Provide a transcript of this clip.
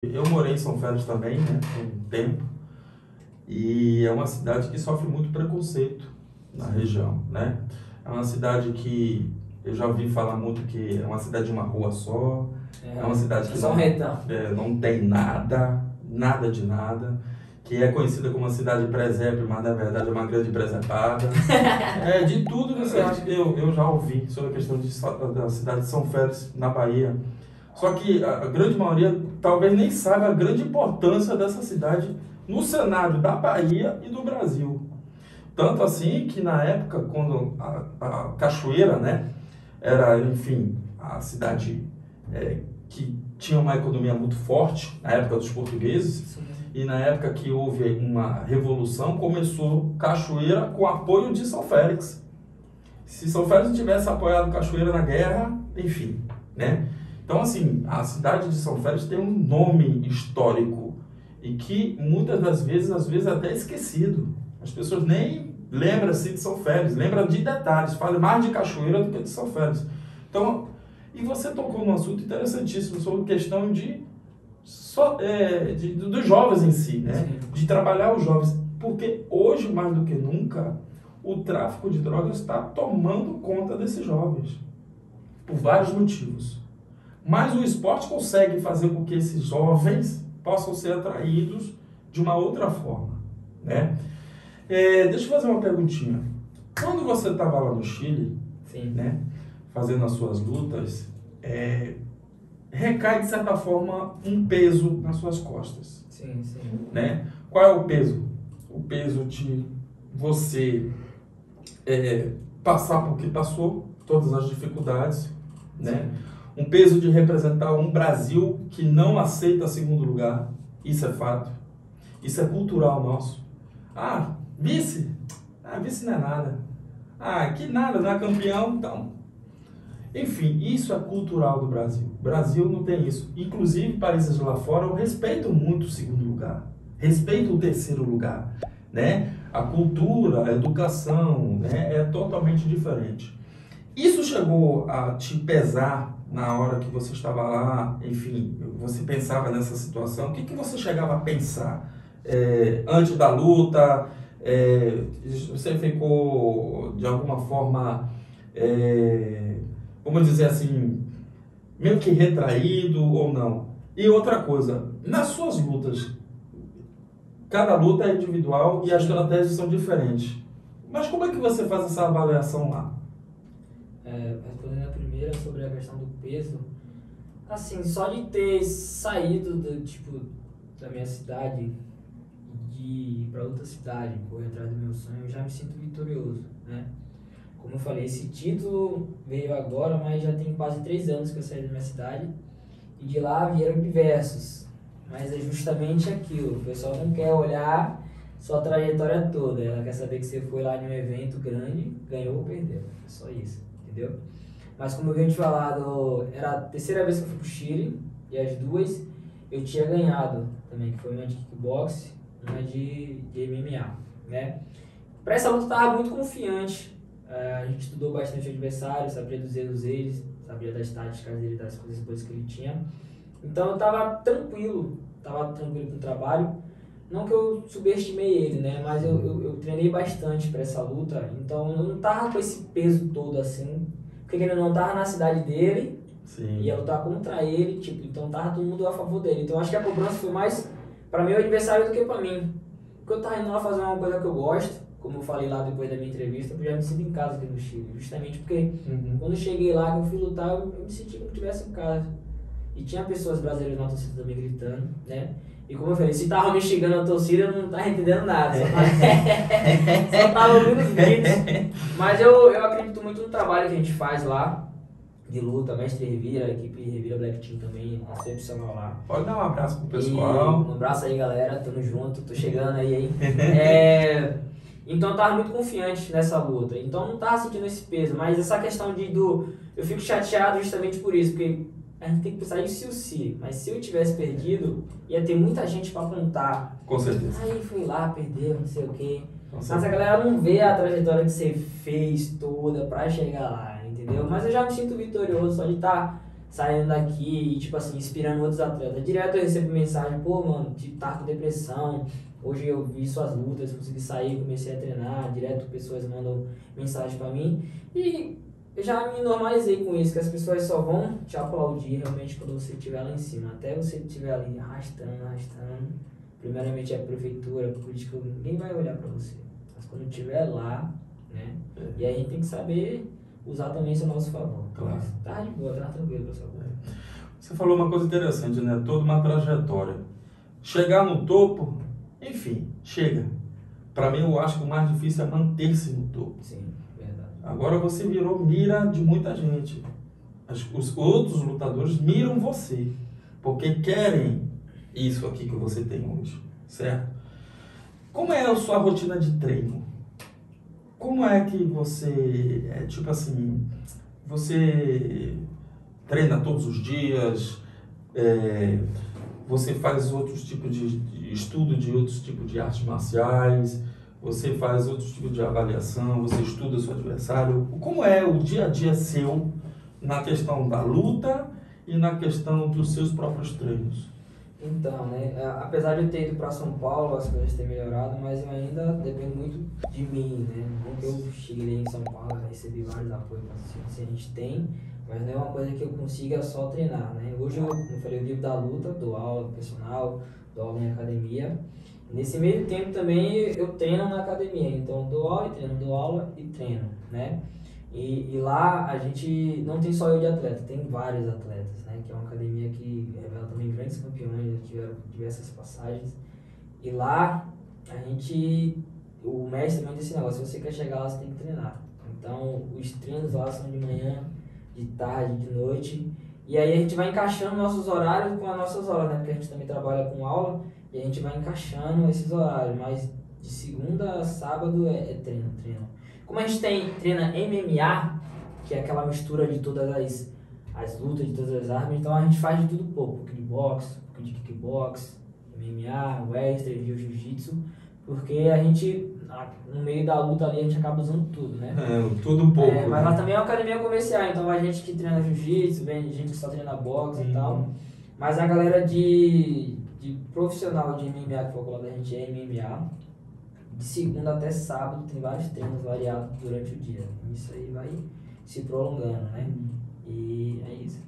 Eu morei em São Félix também, né, por um tempo, e é uma cidade que sofre muito preconceito na região, né? É uma cidade que eu já ouvi falar muito que é uma cidade de uma rua só, é uma cidade que Só um retão. não tem nada, nada de nada, que é conhecida como uma cidade presépio, mas na verdade é uma grande presepada. De tudo que você acha que eu já ouvi sobre a questão da cidade de São Félix, na Bahia. Só que a grande maioria talvez nem saiba a grande importância dessa cidade no cenário da Bahia e do Brasil. Tanto assim que na época, quando a Cachoeira, né, era, enfim, a cidade que tinha uma economia muito forte, na época dos portugueses, Sim. e na época que houve uma revolução, começou Cachoeira com apoio de São Félix. Se São Félix não tivesse apoiado Cachoeira na guerra, enfim, né? Então, assim, a cidade de São Félix tem um nome histórico e que muitas das vezes, às vezes até esquecido. As pessoas nem lembram-se de São Félix, lembram de detalhes, falam mais de Cachoeira do que de São Félix. Então, e você tocou num assunto interessantíssimo sobre a questão dos jovens em si, né? Sim. De trabalhar os jovens. Porque hoje, mais do que nunca, o tráfico de drogas está tomando conta desses jovens. Por vários motivos. Mas o esporte consegue fazer com que esses jovens possam ser atraídos de uma outra forma, né? Deixa eu fazer uma perguntinha. Quando você estava lá no Chile, Sim. né, fazendo as suas lutas, recai de certa forma um peso nas suas costas. Sim, sim. Né? Qual é o peso? O peso de você passar por que passou, todas as dificuldades, né? Um peso de representar um Brasil que não aceita segundo lugar, isso é fato, isso é cultural nosso. Vice? Vice não é nada. Que nada, não é campeão, então. Enfim, isso é cultural do Brasil. O Brasil não tem isso. Inclusive, países lá fora respeitam muito o segundo lugar, respeitam o terceiro lugar, né? A cultura, a educação, né, é totalmente diferente. Isso chegou a te pesar na hora que você estava lá, enfim, você pensava nessa situação? O que você chegava a pensar antes da luta? Você ficou, de alguma forma, vamos dizer assim, meio que retraído ou não? E outra coisa, nas suas lutas, cada luta é individual e as estratégias são diferentes. Mas como é que você faz essa avaliação lá? Respondendo a primeira sobre a questão do peso, assim, só de ter saído da minha cidade e ir para outra cidade, correr atrás do meu sonho, eu já me sinto vitorioso, né? Como eu falei, esse título veio agora, mas já tem quase 3 anos que eu saí da minha cidade e de lá vieram diversos, mas é justamente aquilo, o pessoal não quer olhar sua trajetória toda, ela quer saber que você foi lá em um evento grande, ganhou ou perdeu, é só isso, entendeu? Mas como eu havia te falado, era a terceira vez que eu fui pro Chile e as duas eu tinha ganhado também, que foi uma de kickbox e uma de MMA, né? Para essa luta eu estava muito confiante. A gente estudou bastante o adversário, sabia dos erros deles, sabia das táticas dele, das coisas boas que ele tinha. Então eu estava tranquilo com o trabalho. Não que eu subestimei ele, né? Mas eu treinei bastante para essa luta, então eu não estava com esse peso todo assim. Porque ele não estava na cidade dele, Sim. ia lutar contra ele, então tava todo mundo a favor dele. Então acho que a cobrança foi mais para meu adversário do que para mim. Porque eu tava indo lá fazer uma coisa que eu gosto, como eu falei lá depois da minha entrevista, eu já me sinto em casa aqui no Chile. Justamente porque quando eu cheguei lá, que eu fui lutar, eu me senti como se estivesse em casa. E tinha pessoas brasileiras na torcida também gritando, né? E como eu falei, se tava me xingando a torcida, eu não tava entendendo nada. Só tava ouvindo os gritos. Mas eu acredito muito no trabalho que a gente faz lá, de luta, Mestre Revira, a equipe Revira Black Team também, excepcional lá. Pode dar um abraço pro pessoal. Um abraço aí, galera, tamo junto, tô chegando aí. Então eu tava muito confiante nessa luta, então eu não tava sentindo esse peso, mas essa questão eu fico chateado justamente por isso, porque a gente tem que pensar em se ou se, mas se eu tivesse perdido, ia ter muita gente pra apontar. Com certeza. Aí fui lá, perdeu, não sei o quê. Mas a galera não vê a trajetória que você fez toda pra chegar lá, entendeu? Mas eu já me sinto vitorioso só de estar saindo daqui e, tipo assim, inspirando outros atletas. Direto eu recebo mensagem, pô, mano, tá com depressão, hoje eu vi suas lutas, consegui sair, comecei a treinar, direto pessoas mandam mensagem pra mim. E eu já me normalizei com isso, que as pessoas só vão te aplaudir realmente quando você estiver lá em cima. Até você estiver ali arrastando. Primeiramente a prefeitura, a política, ninguém vai olhar pra você. Mas quando estiver lá, né? E aí a gente tem que saber usar também isso a nosso favor. Claro. Mas tá de boa, tá tranquilo, pessoal. Você falou uma coisa interessante, né? Toda uma trajetória. Chegar no topo, enfim, chega. Para mim, eu acho que o mais difícil é manter-se no topo. Sim, verdade. Agora você virou mira de muita gente. Os outros lutadores miram você, porque querem isso aqui que você tem hoje, certo? Como é a sua rotina de treino? Como é que você, tipo assim, você treina todos os dias? Você faz outros tipos de estudo de outros tipos de artes marciais? Você faz outros tipos de avaliação? Você estuda o seu adversário? Como é o dia a dia seu na questão da luta e na questão dos seus próprios treinos? Então, né, apesar de eu ter ido para São Paulo, as coisas têm melhorado, mas eu ainda dependo muito de mim, né? Não que eu cheguei em São Paulo, recebi vários apoios que a gente tem, mas não é uma coisa que eu consiga só treinar, né? Hoje, como eu falei, eu vivo da luta, dou aula personal, dou aula em academia. Nesse meio tempo também eu treino na academia, então dou aula e treino, né? E lá a gente não tem só eu de atleta, tem vários atletas, né? Que é uma academia que revela também grandes campeões, já tiveram diversas passagens. E lá o mestre também disse esse negócio, se você quer chegar lá, você tem que treinar. Então os treinos lá são de manhã, de tarde, de noite. E aí a gente vai encaixando nossos horários com as nossas horas, né? Porque a gente também trabalha com aula e a gente vai encaixando esses horários. Mas de segunda a sábado é treino. Como a gente treina MMA, que é aquela mistura de todas as lutas, de todas as armas, então a gente faz de tudo um pouco de boxe, um pouco de kickbox, MMA, wrestling, jiu-jitsu, porque a gente, no meio da luta ali, a gente acaba usando tudo, né? Tudo um pouco. Mas lá também é uma academia comercial, então a gente que treina jiu-jitsu, vem gente que só treina boxe e tal, mas a galera de profissional de MMA que for lá da gente é MMA. De segunda até sábado tem vários treinos variados durante o dia. Isso aí vai se prolongando, né? E é isso.